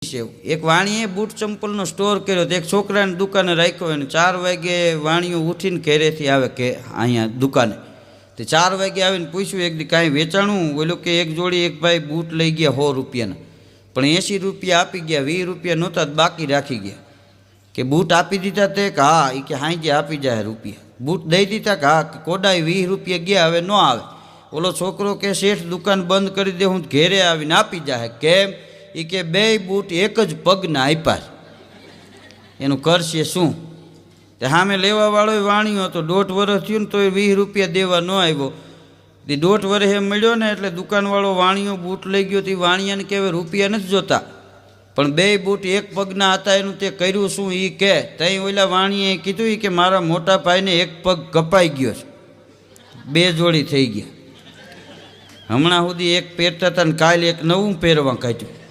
એક વાણીએ boot ચંપલનો store કર્યો તો એક છોકરાની દુકાને રાખ્યો અને 4 વાગે વાણીઓ ઉઠીને ઘરેથી આવે કે અહીંયા દુકાને તે 4 વાગે આવીને પૂછ્યું એક દી કાંઈ વેચાણું ઓલો કે એક જોડી એક ભાઈ બૂટ લઈ ગયા 100 રૂપિયાના પણ 80 રૂપિયા આપી ગયા 20 રૂપિયા નહોતા બાકી રાખી ગયા કે બૂટ આપી દીધા તે કે હા એ કે હાંજે આપી જાય રૂપિયા બૂટ દઈ દીધા કે હા કોડાઈ 20 રૂપિયા ગયા હવે ન આવે ઓલો છોકરો કે શેઠ દુકાન બંધ કરી દે હું ઘેરે આવીને આપી જાય કેમ એ કે બે બૂટ એક જ પગના આપ્યા એનું કરશે શું તે સામે લેવાવાળો વાણિયો હતો 1.5 વર્ષ થયું ને તો 20 રૂપિયા દેવા ન આવ્યો તે 1.5 વર્ષ એમ મળ્યો ને એટલે દુકાનવાળો વાણિયો બૂટ લઈ ગયો તે વાણિયાને કહેવાય રૂપિયા નથી જોતા પણ બે બૂટ એક પગના હતા એનું તે કર્યું શું એ કે તઈ ઓલા વાણીએ કીધું કે મારા મોટા ભાઈને એક પગ કપાઈ ગયો છે 2 જોડી થઈ ગયા હમણાં સુધી એક પહેરતા હતા ને કાલે એક નવું પહેરવા કાઢ્યું